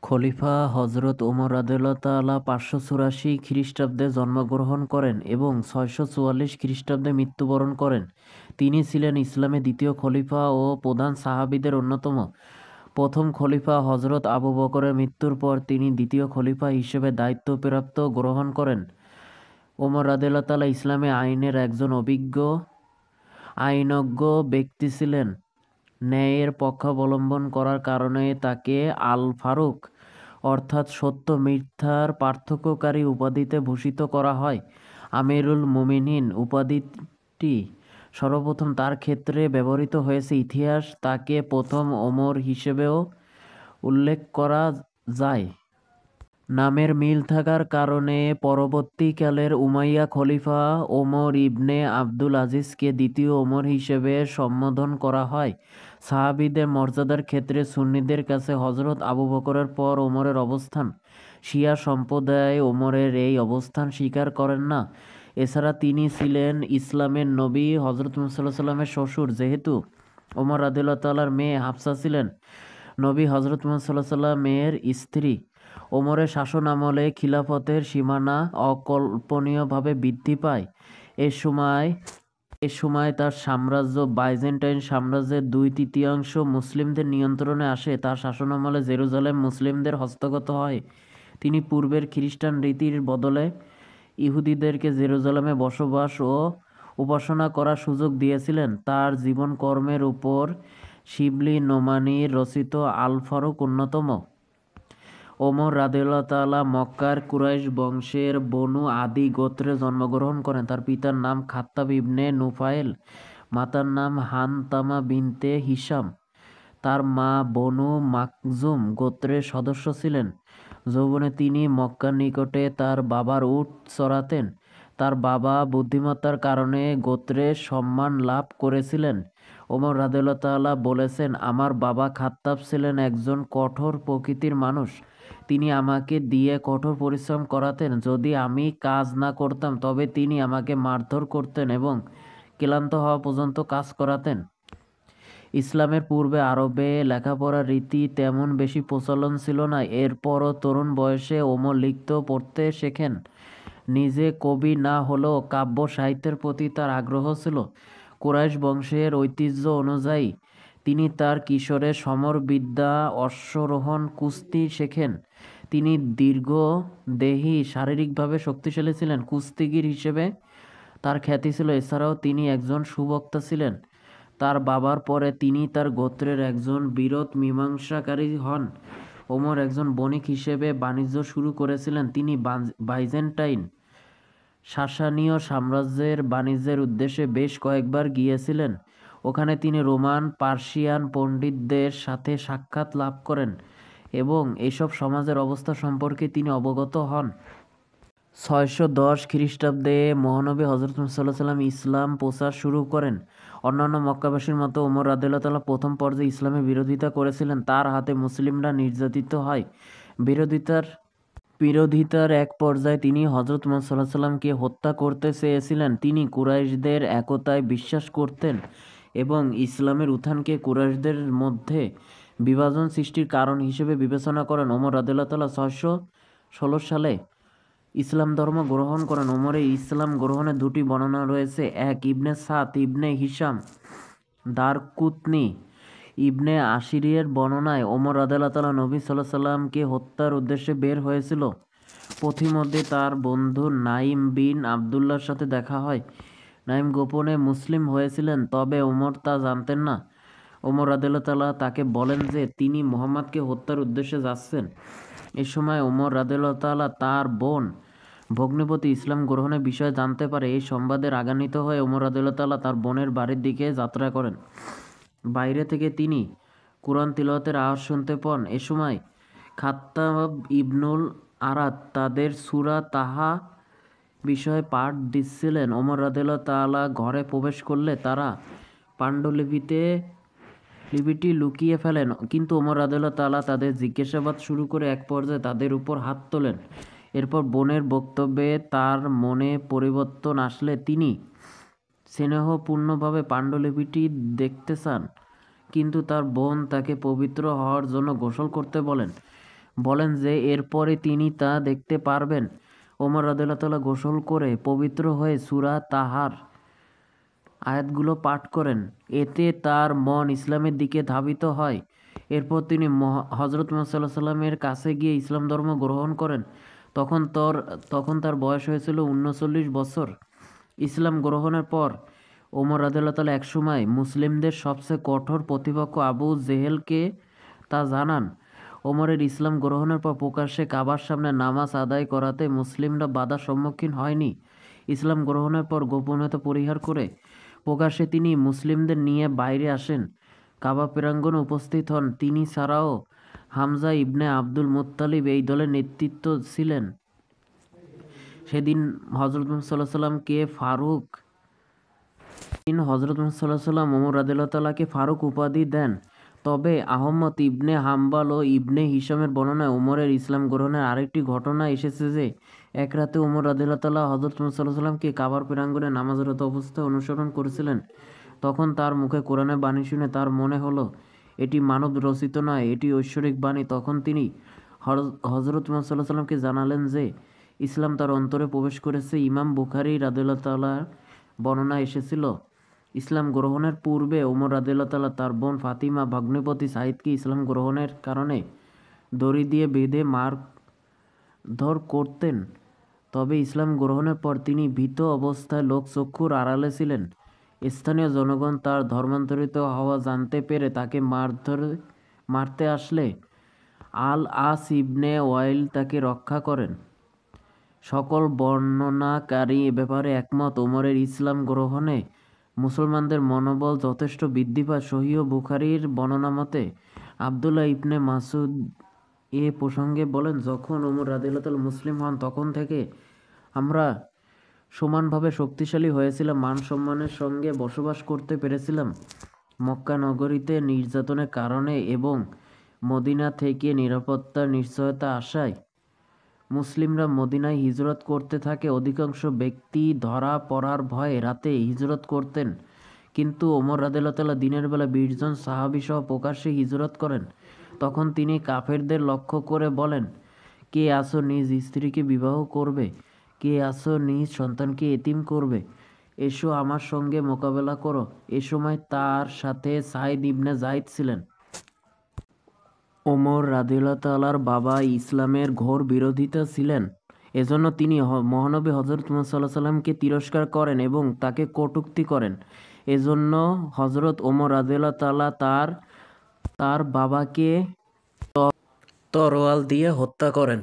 খলিফা হজরত ওমর রাদিয়াল্লাহু তাআলা ৫৮৪ খ্রিস্টাব্দে জন্মগ্রহণ করেন এবং ৬৪৪ খ্রিস্টাব্দে মৃত্যুবরণ করেন। তিনি ছিলেন ইসলামের দ্বিতীয় খলিফা ও প্রধান সাহাবীদের অন্যতম। প্রথম খলিফা হজরত আবু বকরের মৃত্যুর পর তিনি দ্বিতীয় খলিফা হিসেবে দায়িত্ব গ্রহণ করেন। ওমর রাদিয়াল্লাহু তাআলা ইসলামী আইনের একজন অভিজ্ঞ আইনজ্ঞ ব্যক্তি ছিলেন। ন্যায়ের পক্ষাবলম্বন করার কারণে তাকে আল ফারুক অর্থাৎ সত্য মিথ্যার পার্থক্যকারী উপাধিতে ভূষিত করা হয়। আমিরুল মুমিনিন উপাধিটি সর্বপ্রথম তার ক্ষেত্রে ব্যবহৃত হয়েছে। ইতিহাস তাকে প্রথম ওমর হিসেবেও উল্লেখ করা যায়। নামের মিল থাকার কারণে পরবর্তীকালের উমাইয়া খলিফা ওমর ইবনে আবদুল আজিজকে দ্বিতীয় ওমর হিসেবে সম্বোধন করা হয়। সাহাবীদের মর্যাদার ক্ষেত্রে সুন্নিদের কাছে হজরত আবু বকরের পর ওমরের অবস্থান। শিয়া সম্প্রদায় ওমরের এই অবস্থান স্বীকার করেন না। এছাড়া তিনি ছিলেন ইসলামের নবী হজরত মুহাম্মদ সাল্লাল্লাহু আলাইহি ওয়াসাল্লামের শ্বশুর, যেহেতু ওমর রাদিয়াল্লাহু তাআলার মেয়ে হাফসা ছিলেন নবী হজরত মুহাম্মদ সাল্লাল্লাহু আলাইহি ওয়াসাল্লামের স্ত্রী। ওমরের শাসনামলে খিলাফতের সীমানা অকল্পনীয়ভাবে বৃদ্ধি পায়। এ সময় তার সাম্রাজ্য বাইজেন্টাইন সাম্রাজ্যের 2/3 মুসলিমদের নিয়ন্ত্রণে আসে। তার শাসনামলে জেরুজালেম মুসলিমদের হস্তগত হয়। তিনি পূর্বের খ্রিস্টান রীতির বদলে ইহুদিদেরকে জেরুজালেমে বসবাস ও উপাসনা করার সুযোগ দিয়েছিলেন। তার জীবনকর্মের উপর শিবলি নোমানীর রচিত আল ফারুক অন্যতম। ওমর রাদিয়াল্লাহু তাআলা মক্কার কুরাইশ বংশের বনু আদি গোত্রে জন্মগ্রহণ করেন। তার পিতার নাম খাত্তাব ইবনে নুফাইল, মাতার নাম হানতামা বিনতে হিশাম। তার মা বনু মাখজুম গোত্রের সদস্য ছিলেন। যৌবনে তিনি মক্কার নিকটে তার বাবার উট চরাতেন। তার বাবা বুদ্ধিমত্তার কারণে গোত্রের সম্মান লাভ করেছিলেন। ওমর রাদিয়াল্লাহু তাআলা বলেছেন, আমার বাবা খাত্তাব ছিলেন একজন কঠোর প্রকৃতির মানুষ। তিনি আমাকে দিয়ে কঠোর পরিশ্রম করাতেন। যদি আমি কাজ না করতাম তবে তিনি আমাকে মারধর করতেন এবং ক্লান্ত হওয়া পর্যন্ত কাজ করাতেন। ইসলামের পূর্বে আরবে লেখাপড়ার রীতি তেমন বেশি প্রচলন ছিল না। এরপরও তরুণ বয়সে ওমর লিখতে পড়তে শেখেন। নিজে কবি না হলেও কাব্য সাহিত্যের প্রতি তার আগ্রহ ছিল। কুরাইশ বংশের ঐতিহ্য অনুযায়ী তিনি তার কিশোরে সমরবিদ্যা, অশ্বারোহণ, কুস্তি শেখেন। তিনি দীর্ঘদেহী, শারীরিকভাবে শক্তিশালী ছিলেন। কুস্তিগীর হিসেবে তার খ্যাতি ছিল। এছাড়াও তিনি একজন সুবক্তা ছিলেন। তার বাবার পরে তিনি তার গোত্রের একজন বীরত্ব মীমাংসাকারী হন। ওমর একজন বণিক হিসেবে বাণিজ্য শুরু করেছিলেন। তিনি বাইজেন্টাইন সাসানীয় সাম্রাজ্যের বাণিজ্যের উদ্দেশ্যে বেশ কয়েকবার গিয়েছিলেন। ওখানে তিনি রোমান পার্সিয়ান পণ্ডিতদের সাথে সাক্ষাৎ লাভ করেন এবং এসব সমাজের অবস্থা সম্পর্কে তিনি অবগত হন। ৬১০ খ্রিস্টাব্দে মহানবী হজরত মুহাম্মদ সাল্লাল্লাহু আলাইহি ওয়াসাল্লাম ইসলাম প্রচার শুরু করেন। অন্যান্য মক্কাবাসীর মতো ওমর রাদিয়াল্লাহু তাআলা প্রথম পর্যায়ে ইসলামের বিরোধিতা করেছিলেন। তার হাতে মুসলিমরা নির্যাতিত হয়। বিরোধিতার এক পর্যায়ে তিনি হজরত মুহাম্মদ সাল্লাল্লাহু আলাইহি ওয়াসাল্লামকে হত্যা করতে চেয়েছিলেন। তিনি কুরাইশদের একতায় বিশ্বাস করতেন এবং ইসলামের উত্থানকে কুরাইশদের মধ্যে বিভাজন সৃষ্টির কারণ হিসেবে বিবেচনা করেন। ওমর রাদিয়াল্লাহু তাআলা ৬১৬ সালে ইসলাম ধর্ম গ্রহণ করেন। ওমরের ইসলাম গ্রহণের দুটি বর্ণনা রয়েছে। এক, ইবনে সাদ ইবনে হিশাম দারকুতনি ইবনে আশিরের বর্ণনায় ওমর রাদিয়াল্লাহু তাআলা নবী সাল্লাল্লাহু আলাইহি ওয়াসাল্লামকে হত্যার উদ্দেশ্যে বের হয়েছিল। পথিমধ্যে তার বন্ধু নাঈম বিন আবদুল্লাহর সাথে দেখা হয়। নাঈম গোপনে মুসলিম হয়েছিলেন, তবে ওমর তা জানতেন না। ওমর রাদিয়াল্লাহু তাআলা তাকে বলেন যে তিনি মুহাম্মদকে হত্যার উদ্দেশ্যে যাচ্ছেন। এ সময় ওমর রাদিয়াল্লাহু তাআলা তার বোন ভগ্নিপতি ইসলাম গ্রহণের বিষয়ে জানতে পারে। এই সংবাদে রাগান্বিত হয়ে ওমর রাদিয়াল্লাহু তাআলা তার বোনের বাড়ির দিকে যাত্রা করেন। বাইরে থেকে তিনি কুরআন তিলাওয়াতের আওয়াজ শুনতে পান। এ সময় খাত্তাব ইবনুল আরাদ তাদের সূরা তাহা বিষয়ে পাঠ দিচ্ছিলেন। ওমর রাদিয়াল্লাহু তাআলা ঘরে প্রবেশ করলে তারা পাণ্ডুলিপিটি লুকিয়ে ফেলেন। কিন্তু ওমর রাদিয়াল্লাহু তাআলা তাদের জিজ্ঞাসাবাদ শুরু করে এক পর্যায়ে তাদের উপর হাত তোলেন। এরপর বোনের বক্তব্যে তার মনে পরিবর্তন আসলে তিনি স্নেহপূর্ণভাবে পাণ্ডুলিপিটি দেখতে চান, কিন্তু তার বোন তাকে পবিত্র হওয়ার জন্য গোসল করতে বলেন। বলেন যে এরপরে তিনি তা দেখতে পারবেন। ওমর রাদিয়াল্লাহু তাআলা গোসল করে পবিত্র হয়ে সূরা তাহার আয়াতগুলো পাঠ করেন। এতে তার মন ইসলামের দিকে ধাবিত হয়। এরপর তিনি হযরত মুহাম্মদ সাল্লাল্লাহু আলাইহি ওয়াসাল্লামের কাছে গিয়ে ইসলাম ধর্ম গ্রহণ করেন। তখন তার বয়স হয়েছিল ৩৯ বছর। ইসলাম গ্রহণের পর ওমর রাদিয়াল্লাহু তাআলা একসময় মুসলিমদের সবচেয়ে কঠোর প্রতিপক্ষ আবু জেহেলকে তা জানান। ওমরের ইসলাম গ্রহণের পর প্রকাশ্যে কাবার সামনে নামাজ আদায় করাতে মুসলিমরা বাধার সম্মুখীন হয়নি। ইসলাম গ্রহণের পর গোপনীয়তা পরিহার করে প্রকাশ্যে তিনি মুসলিমদের নিয়ে বাইরে আসেন, কাবা প্রাঙ্গণে উপস্থিত হন। তিনি ছাড়াও হামজা ইবনে আব্দুল মুত্তালিব এই দলের নেতৃত্ব ছিলেন। সেদিন হযরত মুহাম্মদ সাল্লাল্লাহু আলাইহি ওয়াসাল্লাম ওমর রাদিয়াল্লাহু তাআলাকে ফারুক উপাধি দেন। তবে আহমদ ইবনে হাম্বল ও ইবনে হিশামের বর্ণনায় ওমরের ইসলাম গ্রহণের আরেকটি ঘটনা এসেছে যে, এক রাতে ওমর রাদিয়াল্লাহু তাআলা হযরত মুহাম্মদ সাল্লাল্লাহু আলাইহি ওয়াসাল্লামকে কাবার প্রাঙ্গণে নামাজরত অবস্থায় অনুসরণ করেছিলেন। তখন তার মুখে কোরআনের বাণী শুনে তার মনে হলো এটি মানব রচিত নয়, এটি ঐশ্বরিক বাণী। তখন তিনি হযরত মুহাম্মদ সাল্লাল্লাহু আলাইহি ওয়াসাল্লামকে জানালেন যে ইসলাম তার অন্তরে প্রবেশ করেছে। ইমাম বুখারী রাদিয়াল্লাহু তাআলা বর্ণনা এসেছিল, ইসলাম গ্রহণের পূর্বে ওমর রাদিয়াল্লাহু তাআলা তার বোন ফাতিমা ভগ্নিপতি সাঈদকে ইসলাম গ্রহণের কারণে দড়ি দিয়ে বেঁধে মারধর করতেন। তবে ইসলাম গ্রহণের পর তিনি ভীত অবস্থায় লোকচক্ষুর আড়ালে ছিলেন। স্থানীয় জনগণ তার ধর্মান্তরিত হওয়া জানতে পেরে তাকে মারতে আসলে আল-আস ইবনে ওয়াইল তাকে রক্ষা করেন। সকল বর্ণনাকারী এ ব্যাপারে একমত। ওমরের ইসলাম গ্রহণে মুসলমানদের মনোবল যথেষ্ট বৃদ্ধি পায়। সহিহ বুখারীর বর্ণনা মতে আবদুল্লাহ ইবনে মাসউদ এ প্রসঙ্গে বলেন, যখন ওমর রাদিয়াল্লাহু তাআলা মুসলিম হন তখন থেকে আমরা সমানভাবে শক্তিশালী হয়েছিলাম, মান সম্মানের সঙ্গে বসবাস করতে পেরেছিলাম। মক্কা নগরীতে নির্যাতনের কারণে এবং মদিনা থেকে নিরাপত্তার নিশ্চয়তা আসায় মুসলিমরা মদিনায় হিজরত করতে থাকে। অধিকাংশ ব্যক্তি ধরা পড়ার ভয়ে রাতে হিজরত করতেন, কিন্তু ওমর রাদিয়াল্লাহু তাআলা দিনের বেলা ২০ জন সাহাবী সহ প্রকাশ্যে হিজরত করেন। তখন তিনি কাফেরদের লক্ষ্য করে বলেন, কে আছো নিজ স্ত্রীকে বিবাহ করবে, কে আছো নিজ সন্তানকে এতিম করবে, এসো আমার সঙ্গে মোকাবেলা করো। এ সময় তার সাথে সাঈদ ইবনে যায়েদ ছিলেন। ওমর রাদিয়াল্লাহু তাআলার বাবা ইসলামের ঘোর বিরোধিতা ছিলেন। এজন্য তিনি মহানবী হযরত মুহাম্মদ সাল্লাল্লাহু আলাইহি ওয়াসাল্লামকে তিরস্কার করেন এবং তাকে কটূক্তি করেন। এজন্য হযরত ওমর রাদিয়াল্লাহু তাআলা তার বাবাকে তরোয়াল দিয়ে হত্যা করেন।